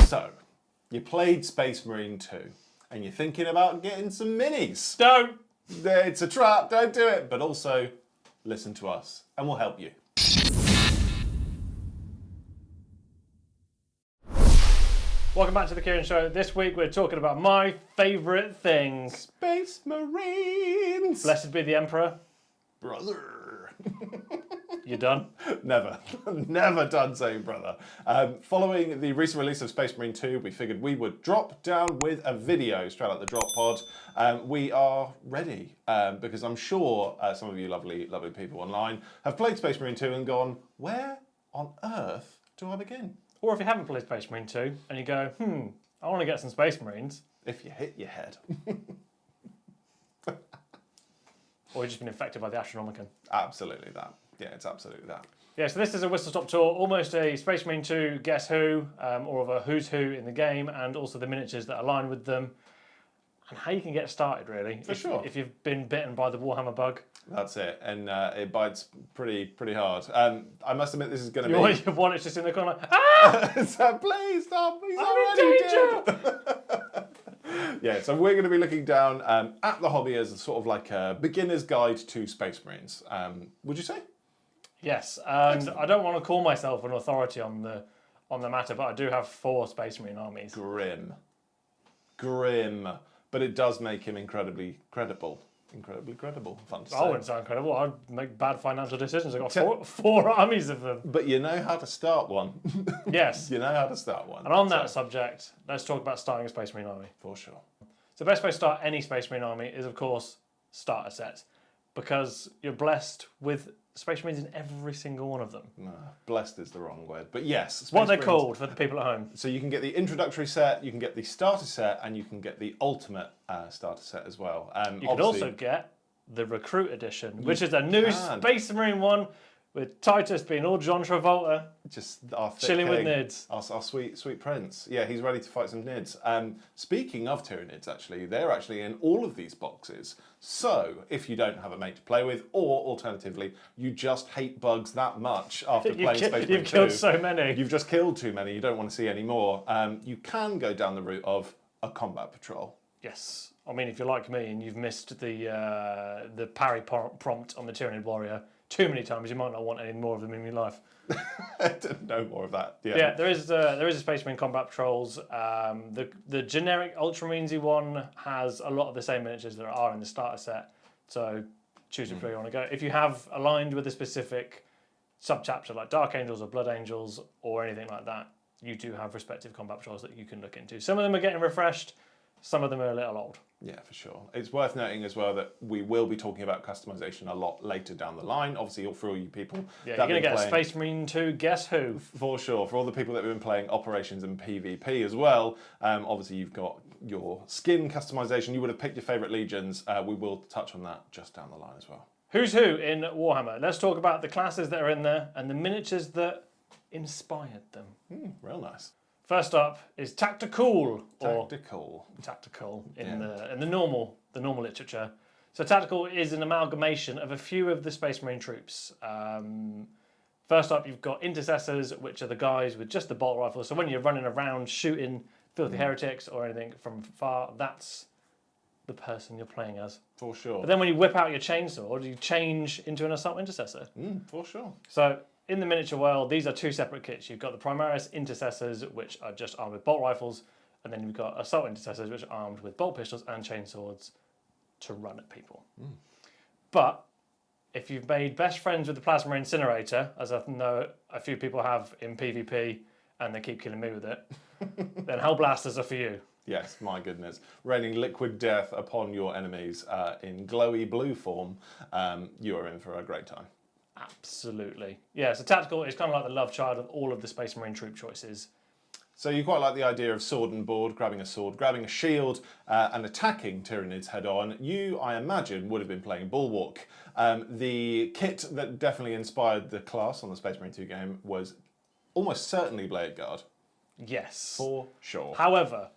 So, you played Space Marine 2, and you're thinking about getting some minis. Don't! It's a trap, don't do it. But also, listen to us, and we'll help you. Welcome back to the Kieran Show. This week we're talking about my favourite thing. Space Marines! Blessed be the Emperor. Brother! You done? Never. Never done so, brother. Following the recent release of Space Marine 2, we figured we would drop down with a video straight out the drop pod. We are ready because I'm sure some of you lovely people online have played Space Marine 2 and gone, where on earth do I begin? Or if you haven't played Space Marine 2 and you go, I want to get some Space Marines. If you hit your head. Or you've just been infected by the Astronomicon. Absolutely that. Yeah, it's absolutely that. Yeah, so this is a whistle-stop tour, almost a Space Marine 2 Guess Who, or of a Who's Who in the game, and also the miniatures that align with them, and how you can get started, really. For sure. If you've been bitten by the Warhammer bug. That's it, and it bites pretty hard. I must admit, this is going to be... Your wallet's just in the corner. Ah! So please stop, he's I'm already in dead. danger! Yeah, so we're going to be looking down at the hobby as a sort of like a beginner's guide to Space Marines. Would you say? Yes, and Excellent. I don't want to call myself an authority on the matter, but I do have 4 Space Marine armies. Grim. But it does make him incredibly credible. Incredibly credible. Fun to say. I wouldn't sound credible. I'd make bad financial decisions. I've got four armies of them. But you know how to start one. Yes. You know how to start one. And on that subject, let's talk about starting a Space Marine army. For sure. So the best way to start any Space Marine army is, of course, starter sets, because you're blessed with Space Marines in every single one of them. No, blessed is the wrong word. But yes. Space What are they Marines- called for the people at home? So you can get the introductory set, you can get the starter set, and you can get the ultimate starter set as well. You could also get the Recruit Edition, which is a new can. Space Marine one, with Titus being all John Travolta, just our thick chilling with king, nids. our sweet prince. Yeah, he's ready to fight some nids. Speaking of Tyranids, actually, they're actually in all of these boxes. So if you don't have a mate to play with, or alternatively, you just hate bugs that much after playing Space Marine 2. You've killed so many. You've just killed too many. You don't want to see any more. You can go down the route of a combat patrol. Yes. I mean, if you're like me and you've missed the parry prompt on the Tyranid Warrior too many times, you might not want any more of them in your life. No more of that. Yeah, there is a Space Marine Combat Patrols. The generic Ultramarines one has a lot of the same miniatures that are in the starter set. So choose which way you want to go. If you have aligned with a specific subchapter like Dark Angels or Blood Angels or anything like that, you do have respective combat patrols that you can look into. Some of them are getting refreshed. Some of them are a little old. Yeah, for sure. It's worth noting as well that we will be talking about customization a lot later down the line. Obviously, for all you people. Yeah, you're going to get a Space Marine 2 Guess Who. For sure. For all the people that have been playing Operations and PvP as well, obviously you've got your skin customization. You would have picked your favourite legions. We will touch on that just down the line as well. Who's who in Warhammer? Let's talk about the classes that are in there and the miniatures that inspired them. Real nice. First up is Tactical, Tactical in the normal literature. So Tactical is an amalgamation of a few of the Space Marine troops. First up, you've got Intercessors, which are the guys with just the bolt rifles. So when you're running around shooting filthy heretics or anything from far, that's the person you're playing as. For sure. But then when you whip out your chainsword, you change into an Assault Intercessor. For sure. So in the miniature world, these are 2 separate kits. You've got the Primaris Intercessors, which are just armed with bolt rifles, and then you've got Assault Intercessors, which are armed with bolt pistols and chainswords to run at people. But if you've made best friends with the Plasma Incinerator, as I know a few people have in PvP, and they keep killing me with it, then Hell Blasters are for you. Yes, my goodness. Raining liquid death upon your enemies in glowy blue form, you are in for a great time. Absolutely. Yeah, so Tactical is kind of like the love child of all of the Space Marine troop choices. So you quite like the idea of sword and board, grabbing a sword, grabbing a shield, and attacking Tyranids head on. You, I imagine, would have been playing Bulwark. The kit that definitely inspired the class on the Space Marine 2 game was almost certainly Blade Guard. Yes. For sure. However,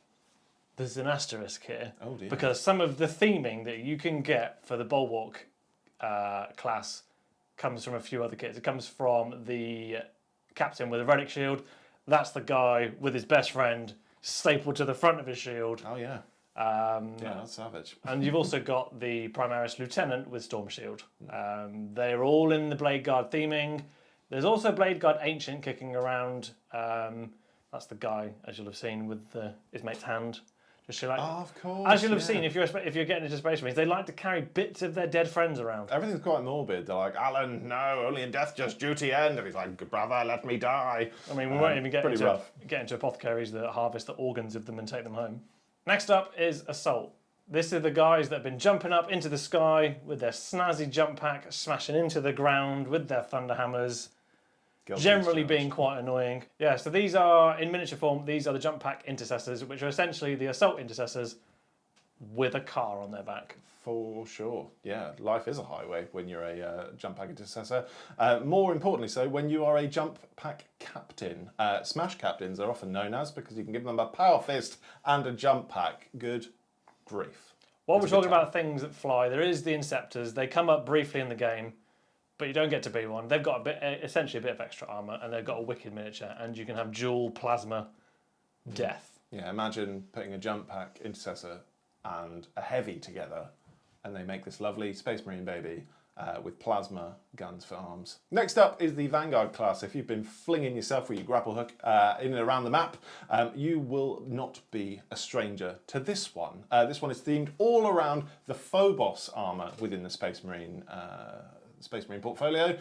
there's an asterisk here. Oh dear. Because some of the theming that you can get for the Bulwark class comes from a few other kits. It comes from the captain with a relic shield, That's the guy with his best friend stapled to the front of his shield. Oh yeah. Yeah, that's savage. And you've also got the Primaris Lieutenant with Storm Shield. They're all in the Blade Guard theming. There's also Blade Guard Ancient kicking around. That's the guy, as you'll have seen, with his mate's hand. Just like, of course. as you'll have seen, if you're getting into Space Marines, they like to carry bits of their dead friends around. Everything's quite morbid. They're like, Alan, no, only in death just duty end. And he's like, brother, let me die. I mean, we won't even get rough. into apothecaries that harvest the organs of them and take them home. Next up is Assault. This are the guys that have been jumping up into the sky with their snazzy jump pack, smashing into the ground with their thunder hammers, generally being quite annoying. Yeah, so these are, in miniature form, these are the jump pack intercessors, which are essentially the assault intercessors with a car on their back. For sure. Yeah, life is a highway when you're a jump pack intercessor. More importantly so, when you are a jump pack captain. Smash captains are often known as, because you can give them a power fist and a jump pack. Good grief. While we're talking about things that fly, there is the Inceptors. They come up briefly in the game, but you don't get to be one. They've got essentially a bit of extra armour, and they've got a wicked miniature, and you can have dual plasma death. Yeah, imagine putting a jump pack intercessor and a heavy together, and they make this lovely Space Marine baby with plasma guns for arms. Next up is the Vanguard class. If you've been flinging yourself with your grapple hook in and around the map, you will not be a stranger to this one. This one is themed all around the Phobos armour within the Space Marine portfolio.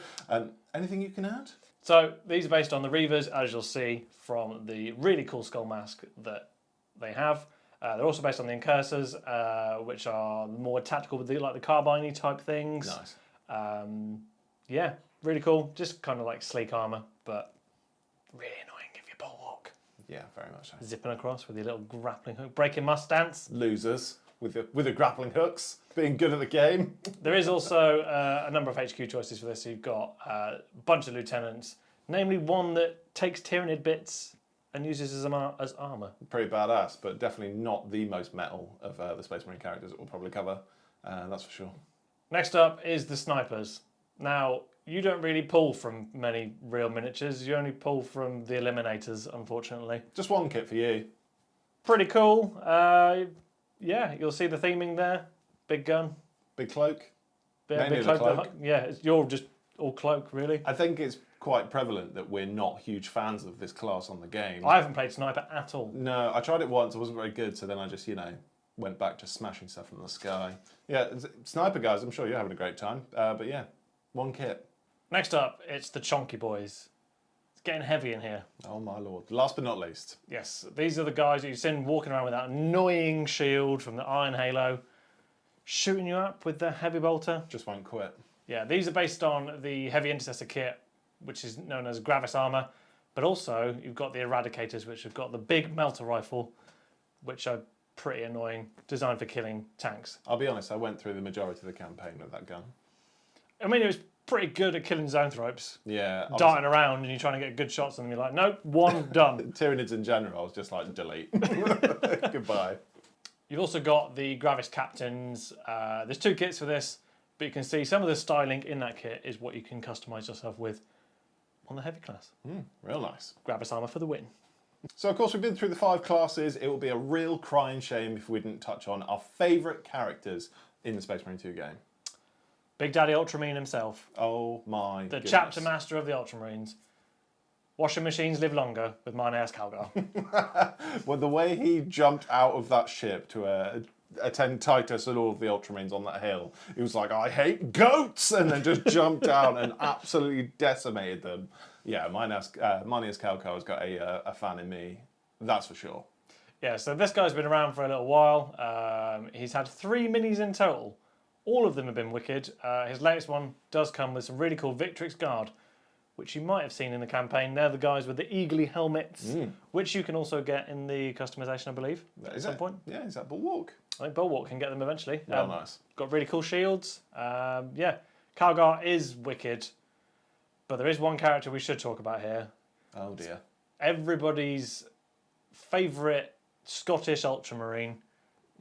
Anything you can add? So these are based on the Reavers, as you'll see from the really cool skull mask that they have. They're also based on the Incursors, which are more tactical with the carbine-y type things. Nice. Yeah, really cool. Just kind of like sleek armour, but really annoying if you Bulwark. Yeah, very much so. Zipping across with your little grappling hook, breaking must-stance. Losers with the grappling hooks, being good at the game. There is also a number of HQ choices for this. You've got a bunch of lieutenants, namely one that takes Tyranid bits and uses as armour. Pretty badass, but definitely not the most metal of the Space Marine characters that we'll probably cover. That's for sure. Next up is the Snipers. Now, you don't really pull from many real miniatures. You only pull from the Eliminators, unfortunately. Just one kit for you. Pretty cool. Yeah, you'll see the theming there. Big gun. Big cloak. Big cloak. Yeah, you're just all cloak, really. I think it's quite prevalent that we're not huge fans of this class on the game. I haven't played Sniper at all. No, I tried it once. It wasn't very good, so then I just, went back to smashing stuff from the sky. Yeah, Sniper guys, I'm sure you're having a great time. But yeah, one kit. Next up, it's the Chonky Boys. It's getting heavy in here. Oh my lord. Last but not least. Yes, these are the guys that you've seen walking around with that annoying shield from the Iron Halo, shooting you up with the heavy bolter. Just won't quit. Yeah, these are based on the Heavy Intercessor kit, which is known as Gravis armour, but also you've got the Eradicators, which have got the big melter rifle, which are pretty annoying, designed for killing tanks. I'll be honest, I went through the majority of the campaign with that gun. I mean, it was pretty good at killing Zoanthropes. Yeah. Darting around and you're trying to get good shots on them, you're like, nope, one, done. Tyranids in general, I was just like, delete. Goodbye. You've also got the Gravis Captains. There's two kits for this, but you can see some of the styling in that kit is what you can customise yourself with on the heavy class. Real nice. Gravis armour for the win. So of course we've been through the 5 classes. It would be a real crying shame if we didn't touch on our favourite characters in the Space Marine 2 game. Big Daddy Ultramarine himself. Oh my The goodness. chapter master of the Ultramarines. Washing machines live longer with Marneus Calgar. Well, the way he jumped out of that ship to attend Titus and all of the Ultramarines on that hill, he was like, I hate goats, and then just jumped down and absolutely decimated them. Yeah, Marneus Calgar has got a fan in me, that's for sure. Yeah, so this guy's been around for a little while. He's had 3 minis in total. All of them have been wicked. His latest one does come with some really cool Victrix Guard, which you might have seen in the campaign. They're the guys with the eagly helmets, which you can also get in the customization, I believe, at some point. Yeah, is that Bulwark? I think Bulwark can get them eventually. Oh, nice. Got really cool shields. Yeah, Calgar is wicked, but there is one character we should talk about here. Oh dear. Everybody's favourite Scottish Ultramarine,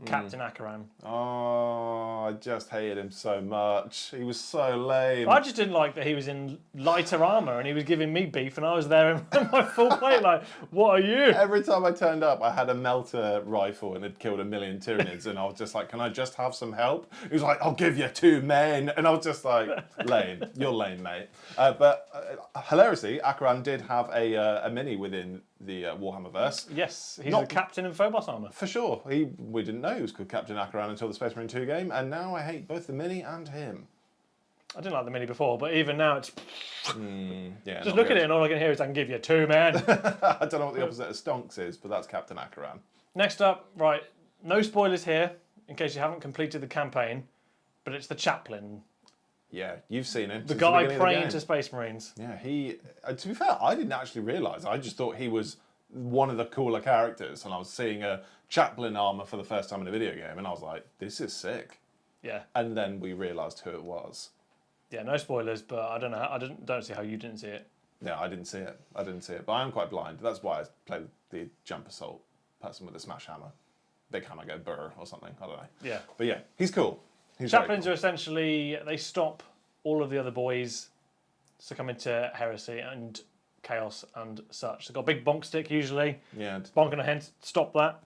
Captain Acheran. Oh, I just hated him so much. He was so lame. I just didn't like that he was in lighter armour and he was giving me beef and I was there in my full plate like, what are you? Every time I turned up, I had a melter rifle and had killed 1 million Tyranids, and I was just like, can I just have some help? He was like, I'll give you 2 men. And I was just like, lame. You're lame, mate. But hilariously, Acheran did have a mini within the Warhammerverse. Yes, he's the captain in Phobos armour. For sure. We didn't know he was called Captain Acheran until the Space Marine 2 game, and now I hate both the mini and him. I didn't like the mini before, but even now it's... Yeah, just look at it and all I can hear is I can give you 2 men. I don't know what the opposite of stonks is, but that's Captain Acheran. Next up, right, no spoilers here, in case you haven't completed the campaign, but it's the Chaplain. Yeah, you've seen him. The guy praying to Space Marines. Yeah, to be fair, I didn't actually realise. I just thought he was one of the cooler characters, and I was seeing a Chaplain armour for the first time in a video game, and I was like, this is sick. Yeah. And then we realised who it was. Yeah, no spoilers, but I don't know. Don't see how you didn't see it. Yeah, I didn't see it. But I am quite blind. That's why I played the jump assault person with the smash hammer. Big hammer go burr or something. I don't know. Yeah. But yeah, he's cool. Chaplains are essentially, they stop all of the other boys succumbing to heresy and chaos and such. They've got a big bonk stick usually. Yeah. Bonk on a head, stop that.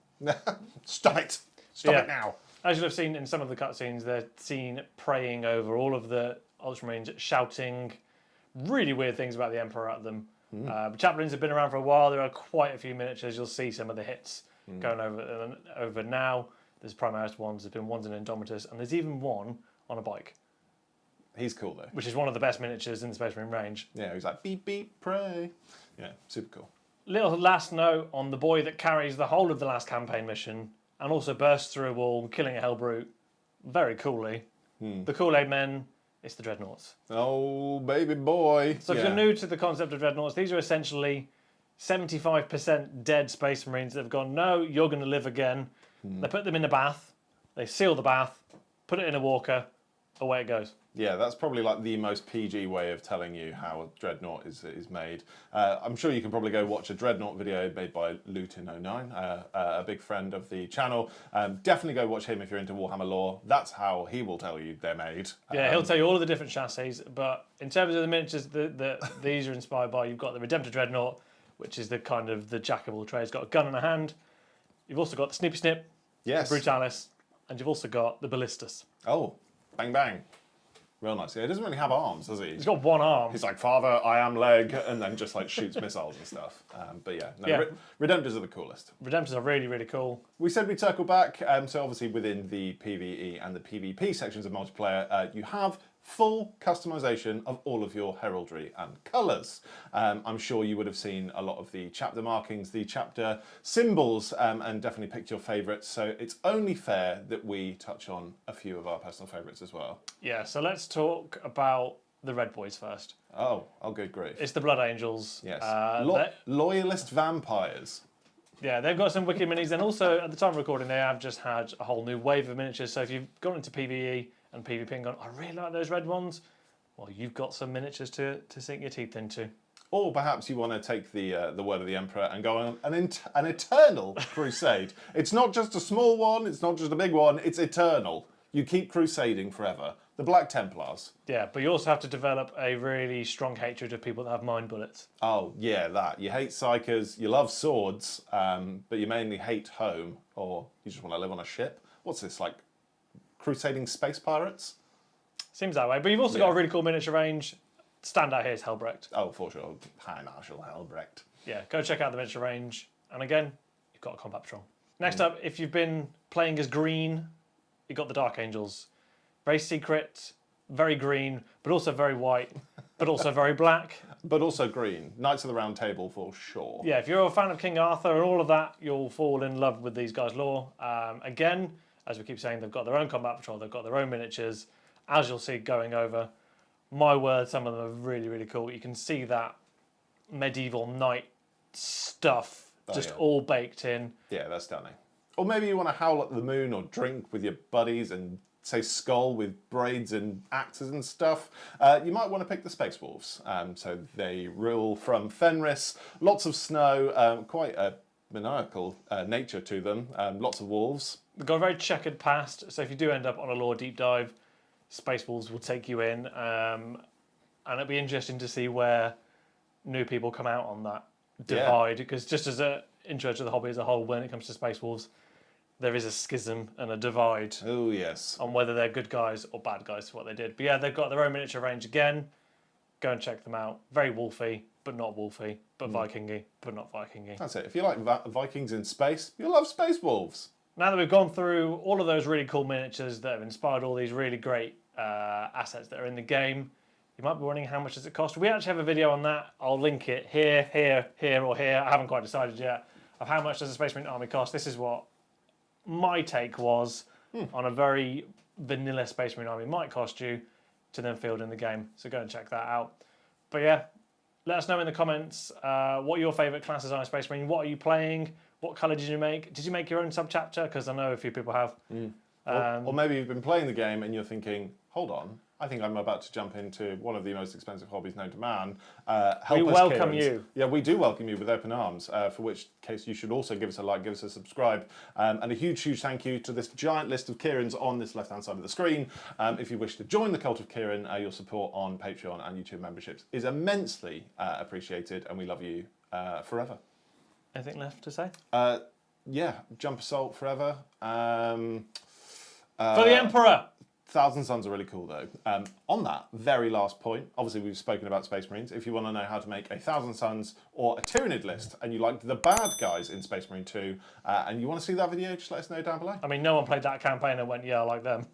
Stop it. Stop it now. As you'll have seen in some of the cutscenes, they're seen praying over all of the Ultramarines, shouting really weird things about the Emperor at them. Chaplains have been around for a while. There are quite a few miniatures. You'll see some of the hits going over now. There's Primaris ones, there's been ones in Indomitus, and there's even one on a bike. He's cool though. Which is one of the best miniatures in the Space Marine range. Yeah, he's like, beep, beep, pray. Yeah, super cool. Little last note on the boy that carries the whole of the last campaign mission and also bursts through a wall, killing a Hellbrute very coolly. The Kool-Aid Men, it's the Dreadnoughts. Oh, baby boy. So if you're new to the concept of Dreadnoughts, these are essentially 75% dead Space Marines that have gone, no, you're going to live again. They put them in a bath, they seal the bath, put it in a walker, away it goes. Yeah, that's probably like the most PG way of telling you how a Dreadnought is made. I'm sure you can probably go watch a Dreadnought video made by Lutin09, a big friend of the channel. Definitely go watch him if you're into Warhammer lore. That's how he will tell you they're made. Yeah, he'll tell you all of the different chassis, but in terms of the miniatures that these are inspired by, you've got the Redemptor Dreadnought, which is the kind of the jack of all trades. Got a gun in a hand. You've also got the Snippy Snip, yes, the Brutalis, and you've also got the Ballistus. Oh, bang bang. Real nice. Yeah, he doesn't really have arms, does he? He's got one arm. He's like, Father, I am leg, and then just like shoots missiles and stuff. But yeah, no, Redemptors are the coolest. Redemptors are really, really cool. We said we'd circle back. So obviously within the PvE and the PvP sections of multiplayer, you have full customization of all of your heraldry and colours. I'm sure you would have seen a lot of the chapter markings, the chapter symbols, and definitely picked your favourites. So it's only fair that we touch on a few of our personal favourites as well. Yeah, so let's talk about the Red Boys first. Oh, good grief. It's the Blood Angels. Yes. Loyalist vampires. Yeah, they've got some wicked minis, and also at the time of recording, they have just had a whole new wave of miniatures. So if you've gone into PvE and PvP and gone, I really like those red ones, well, you've got some miniatures to sink your teeth into. Or perhaps you want to take the word of the Emperor and go on an eternal crusade. It's not just a small one, it's not just a big one, it's eternal. You keep crusading forever. The Black Templars. Yeah, but you also have to develop a really strong hatred of people that have mind bullets. Oh, yeah, that. You hate psychers, you love swords, but you mainly hate home, or you just want to live on a ship. What's this, like crusading space pirates? Seems that way, but you've also got a really cool miniature range. Standout here is Helbrecht. Oh, for sure. High Marshal Helbrecht. Yeah, go check out the miniature range. And again, you've got a combat patrol. Next up, if you've been playing as green, you've got the Dark Angels. Very secret, very green, but also very white, but also very black. But also green. Knights of the Round Table for sure. Yeah, if you're a fan of King Arthur and all of that, you'll fall in love with these guys' lore. Again, as we keep saying, they've got their own combat patrol, they've got their own miniatures. As you'll see going over, my word, some of them are really, really cool. You can see that medieval knight stuff all baked in. Yeah, that's stunning. Or maybe you want to howl at the moon or drink with your buddies and say skull with braids and axes and stuff. You might want to pick the Space Wolves. So they rule from Fenris, lots of snow, quite a maniacal nature to them. Lots of wolves. They've got a very checkered past, so if you do end up on a lore deep dive, Space Wolves will take you in, and it'll be interesting to see where new people come out on that divide, because just as an intro to the hobby as a whole, when it comes to Space Wolves, there is a schism and a divide Oh, yes. on whether they're good guys or bad guys for what they did. But yeah, they've got their own miniature range again. Go and check them out. Very wolfy, but not wolfy, but Vikingy, but not Vikingy. That's it. If you like Vikings in space, you'll love Space Wolves. Now that we've gone through all of those really cool miniatures that have inspired all these really great assets that are in the game, you might be wondering how much does it cost. We actually have a video on that. I'll link it here, or here. I haven't quite decided yet of how much does a Space Marine army cost. This is what my take was on a very vanilla Space Marine army might cost you to then field in the game. So go and check that out. But yeah, let us know in the comments what your favourite classes are in Space Marine. What are you playing? What colour did you make? Did you make your own sub-chapter? Because I know a few people have. Or maybe you've been playing the game and you're thinking, hold on, I think I'm about to jump into one of the most expensive hobbies known to man. We welcome you. Yeah, we do welcome you with open arms, for which case you should also give us a like, give us a subscribe, and a huge, huge thank you to this giant list of Kierans on this left-hand side of the screen. If you wish to join the Cult of Kieran, your support on Patreon and YouTube memberships is immensely appreciated, and we love you forever. Anything left to say? Yeah, Jump Assault forever. For the Emperor! Thousand Suns are really cool though. On that very last point, obviously we've spoken about Space Marines. If you want to know how to make a Thousand Suns or a Tyranid list, and you like the bad guys in Space Marine 2, and you want to see that video, just let us know down below. I mean, no one played that campaign and went, yeah, I like them.